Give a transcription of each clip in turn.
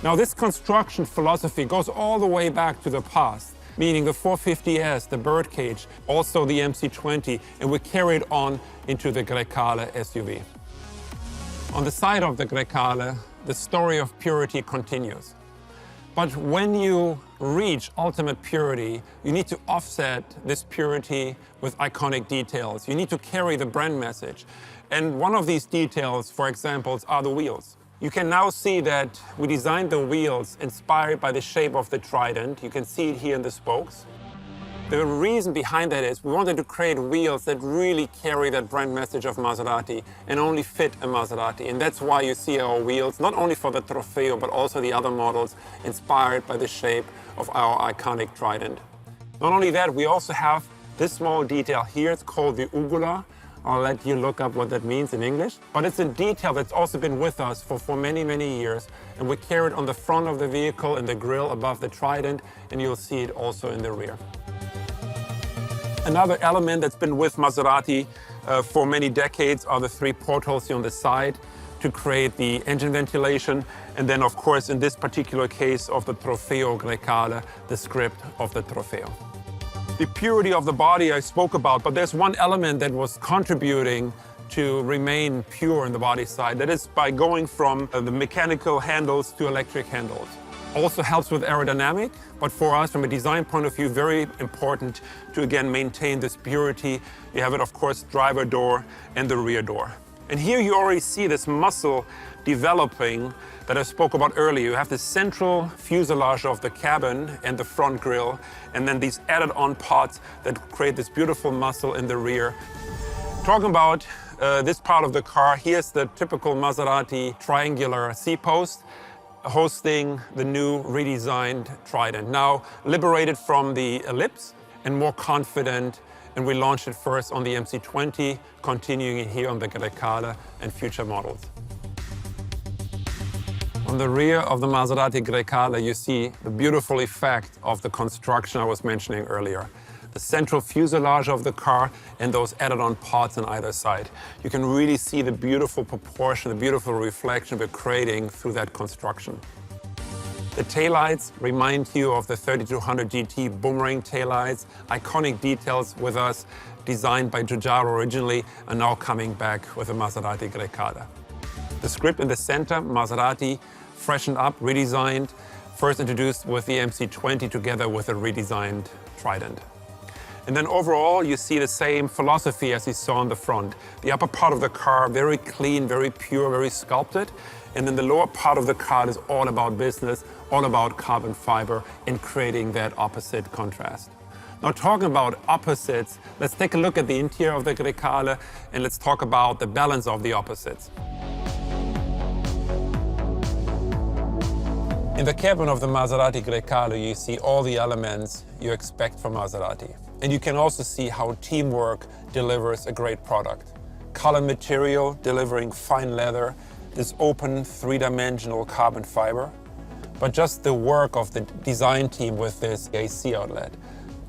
Now this construction philosophy goes all the way back to the past, meaning the 450S, the birdcage, also the MC20, and we carry it on into the Grecale SUV. On the side of the Grecale, the story of purity continues. But when you reach ultimate purity, you need to offset this purity with iconic details. You need to carry the brand message. And one of these details, for example, are the wheels. You can now see that we designed the wheels inspired by the shape of the trident. You can see it here in the spokes. The reason behind that is we wanted to create wheels that really carry that brand message of Maserati and only fit a Maserati. And that's why you see our wheels, not only for the Trofeo, but also the other models, inspired by the shape of our iconic trident. Not only that, we also have this small detail here. It's called the ugula. I'll let you look up what that means in English. But it's a detail that's also been with us for many, many years. And we carry it on the front of the vehicle and the grille above the trident, and you'll see it also in the rear. Another element that's been with Maserati for many decades are the three portholes here on the side to create the engine ventilation. And then, of course, in this particular case of the Trofeo Grecale, the script of the Trofeo. The purity of the body I spoke about, but there's one element that was contributing to remain pure in the body side. That is by going from the mechanical handles to electric handles. Also helps with aerodynamic, but for us, from a design point of view, very important to, again, maintain this purity. You have it, of course, driver door and the rear door. And here you already see this muscle developing that I spoke about earlier. You have the central fuselage of the cabin and the front grille, and then these added-on parts that create this beautiful muscle in the rear. Talking about this part of the car, here's the typical Maserati triangular C-post, hosting the new redesigned Trident. Now liberated from the ellipse and more confident, and we launched it first on the MC20, continuing it here on the Grecale and future models. On the rear of the Maserati Grecale, you see the beautiful effect of the construction I was mentioning earlier. The central fuselage of the car and those added-on parts on either side. You can really see the beautiful proportion, the beautiful reflection we're creating through that construction. The taillights remind you of the 3200 GT boomerang taillights, iconic details with us, designed by Giugiaro originally, and now coming back with the Maserati Grecale. The script in the center, Maserati, freshened up, redesigned, first introduced with the MC20 together with a redesigned Trident. And then overall, you see the same philosophy as you saw on the front. The upper part of the car, very clean, very pure, very sculpted. And then the lower part of the car is all about business, all about carbon fiber, and creating that opposite contrast. Now, talking about opposites, let's take a look at the interior of the Grecale, and let's talk about the balance of the opposites. In the cabin of the Maserati Grecale, you see all the elements you expect from Maserati. And you can also see how teamwork delivers a great product. Color material delivering fine leather, this open three-dimensional carbon fiber, but just the work of the design team with this AC outlet,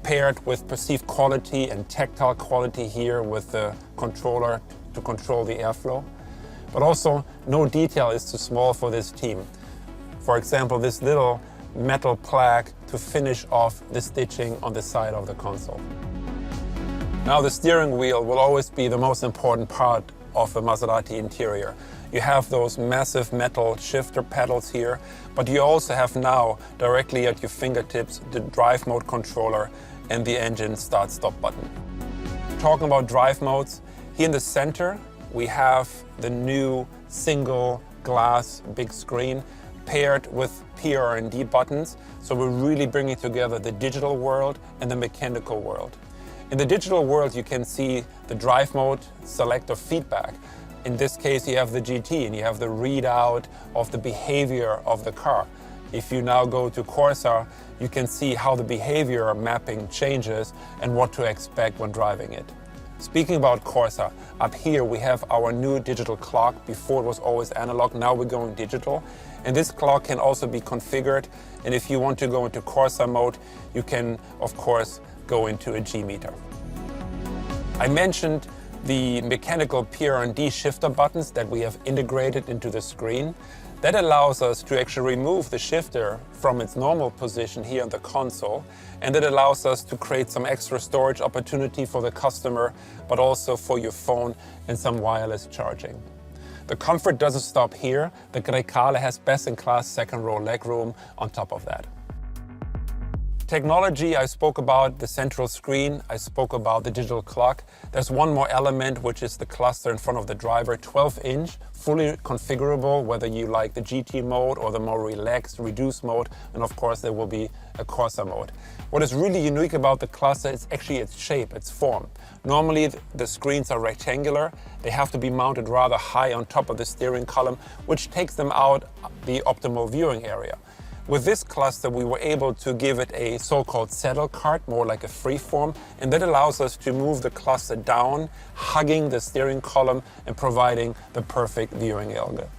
paired with perceived quality and tactile quality here with the controller to control the airflow. But also, no detail is too small for this team. For example, this little metal plaque to finish off the stitching on the side of the console. Now, the steering wheel will always be the most important part of a Maserati interior. You have those massive metal shifter pedals here, but you also have now, directly at your fingertips, the drive mode controller and the engine start-stop button. Talking about drive modes, here in the center, we have the new single glass big screen paired with PR&D buttons, so we're really bringing together the digital world and the mechanical world. In the digital world, you can see the drive mode, select, or feedback. In this case, you have the GT and you have the readout of the behavior of the car. If you now go to Corsa, you can see how the behavior mapping changes and what to expect when driving it. Speaking about Corsa, up here we have our new digital clock. Before it was always analog, now we're going digital. And this clock can also be configured. And if you want to go into Corsa mode, you can, of course, go into a G meter. I mentioned the mechanical PR&D shifter buttons that we have integrated into the screen. That allows us to actually remove the shifter from its normal position here on the console, and it allows us to create some extra storage opportunity for the customer, but also for your phone and some wireless charging. The comfort doesn't stop here. The Grecale has best-in-class second-row legroom on top of that. Technology, I spoke about the central screen, I spoke about the digital clock. There's one more element, which is the cluster in front of the driver, 12-inch, fully configurable, whether you like the GT mode or the more relaxed, reduced mode, and of course there will be a Corsa mode. What is really unique about the cluster is actually its shape, its form. Normally the screens are rectangular, they have to be mounted rather high on top of the steering column, which takes them out the optimal viewing area. With this cluster, we were able to give it a so-called saddle cart, more like a freeform, and that allows us to move the cluster down, hugging the steering column and providing the perfect viewing angle.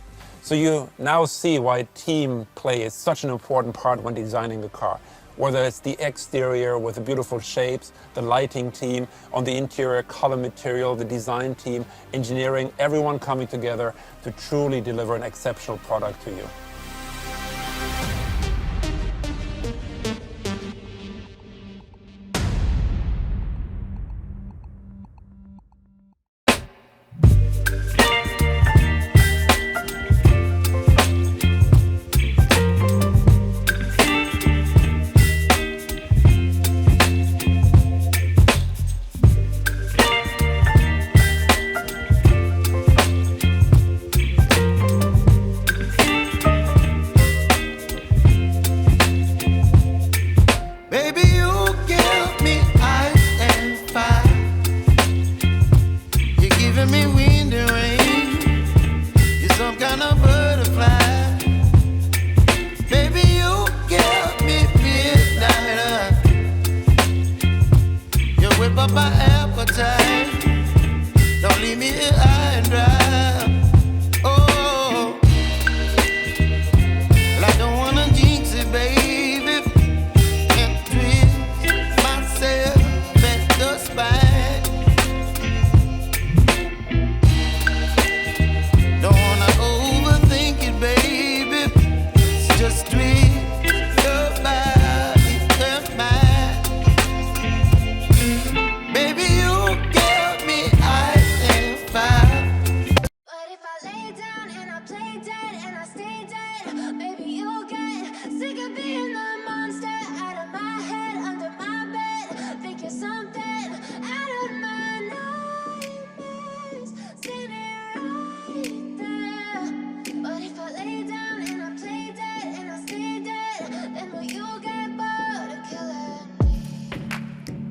So you now see why team play is such an important part when designing the car. Whether it's the exterior with the beautiful shapes, the lighting team, on the interior color material, the design team, engineering, everyone coming together to truly deliver an exceptional product to you.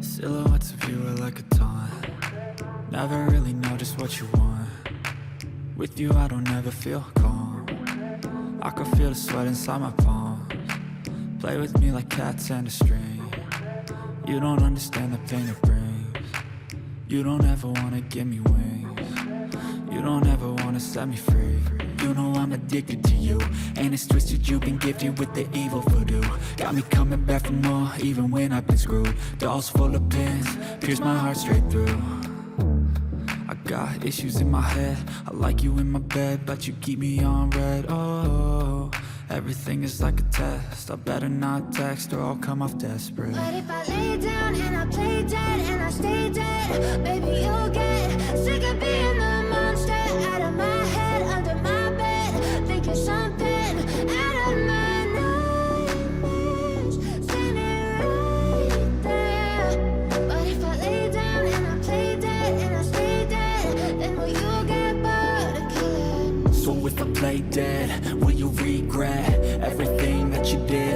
Silhouettes of you are like a taunt. Never really know just what you want. With you I don't ever feel calm. I can feel the sweat inside my palms. Play with me like cats and a string. You don't understand the pain it brings. You don't ever wanna give me wings. You don't ever wanna set me free. You know I'm addicted to you, and it's twisted, you've been gifted with the evil voodoo. Got me coming back for more, even when I've been screwed. Dolls full of pins, pierce my heart straight through. I got issues in my head, I like you in my bed, but you keep me on red. Oh, everything is like a test, I better not text or I'll come off desperate. But if I lay down and I play dead and I stay dead, baby you'll get sick of being the monster out of my head, under my bed, thinking something out of my nightmares, standing right there. But if I lay down and I play dead and I stay dead, then will you get bored of killing me? So if I play dead, will you regret everything that you did?